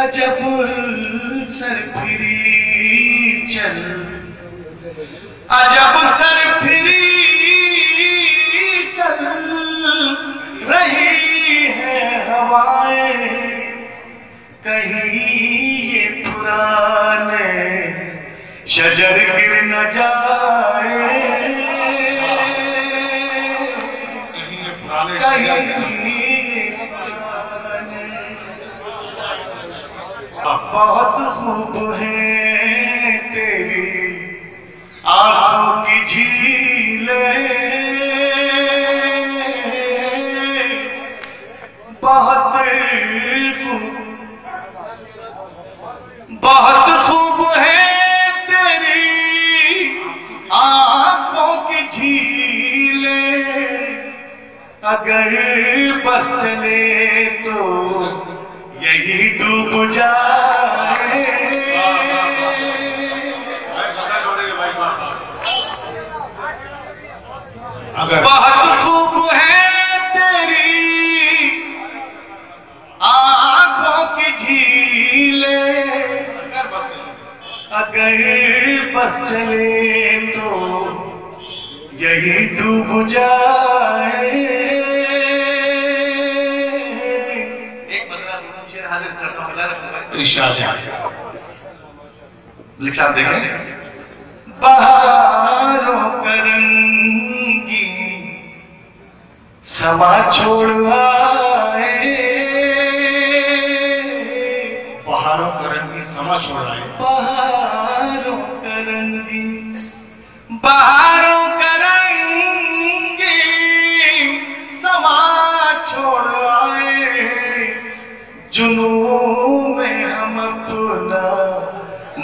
अजब सरफिरी चल, अजब सरफिरी चल रही है हवाएं, कहीं ये पुराने शजर गिर न जाए, बहुत खूब है तेरी आंखों की झीलें, बहुत खूब है तेरी आंखों की झीलें, अगर बस चले तो यही डूब जाए, बहुत खूब है तेरी आंखों की झीलें, अगर बस चले तो यही डूब जाए। लिखा देखें, बहारों का रंगी समा छोड़ आए, बहारों का रंगी समा छोड़ आए, बहारों का रंगी, बहारों का रंगी समा छोड़ आए, जुनून में हम अपना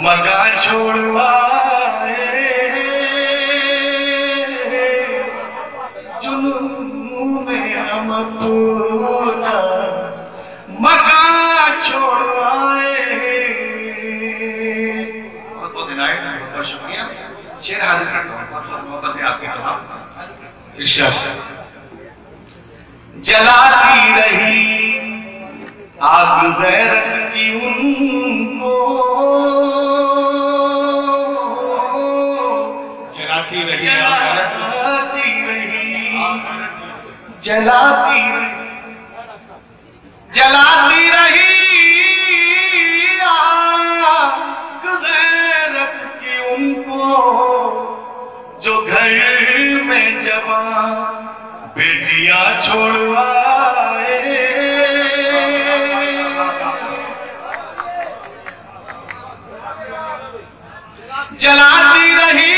मकान छोड़ आए, जुनून में हम अपना मकान छोड़ आए। बहुत बहुत इनायत, बहुत बहुत शुक्रिया। शेर हाजिर करता हूँ, बहुत बहुत मोहब्बत है आपकी तमाम। इरशाद, जलाती रही आग गैरत की उनको, जलाती रही, जलाती रही, जलाती रही, जलाती रही आग गैरत की उनको, जो घर में जवान बेटियां छोड़ आए, जलाती रही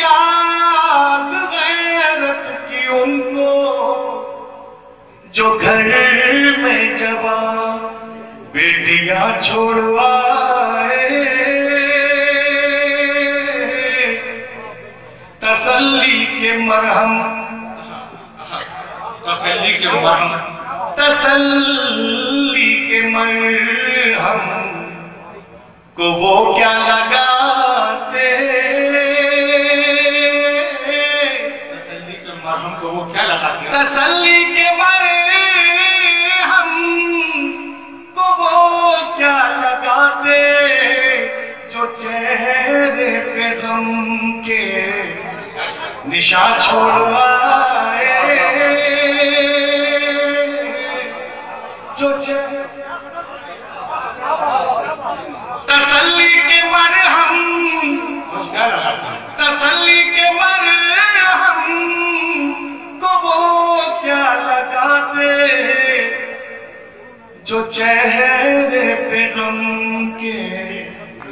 आग गैरत की उनको, जो घर में जवान बेटियां छोड़ आए, तसल्ली के मरहम, तसल्ली के मरहम, तसल्ली के मरहम को वो क्या लगाते, तसल्ली के मरहम को वो क्या लगाते, तसल्ली के मरहम को वो क्या लगाते, जो चेहरे पे गम के निशान छोड़ आए, जो तसल्ली के मरहम, तसल्ली के मरहम को वो क्या लगाते, जो चेहरे पे गम के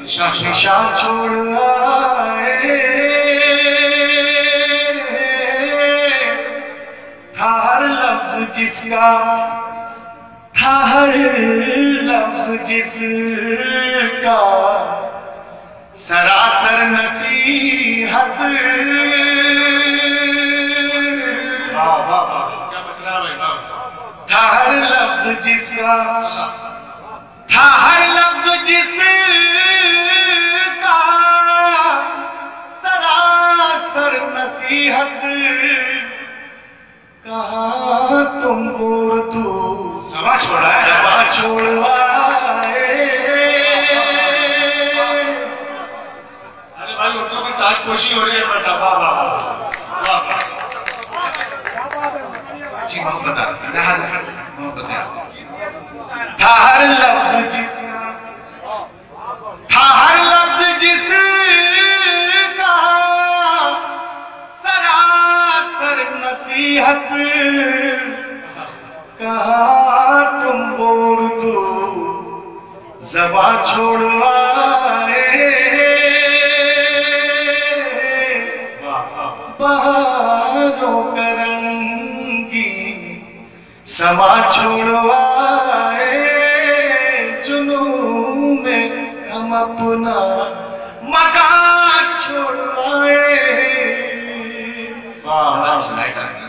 निशान छोड़ आए, था हर लफ्ज जिसका, था हर लफ्ज जिसका सरासर नसीहत, क्या बच रहा है, था हर लफ्ज जिसका, था हर लफ्ज जिसका सरासर नसीहत, कहा तुम वो तू समा छोड़ा है, समा छोड़ आए, खुशी हो रही है बेटा। वाह वाह वाह वाह। जी मोहब्बत मोहब्बत है था हर लफ्ज जिसका, था हर लफ्ज जिसका सरासर नसीहत। कहा तुम वो उर्दू ज़बां छोड़वाए, बहारों का रंगी समा छोड़वाए, जुनून में हम अपना मकान छोड़वाए। वाह वाह।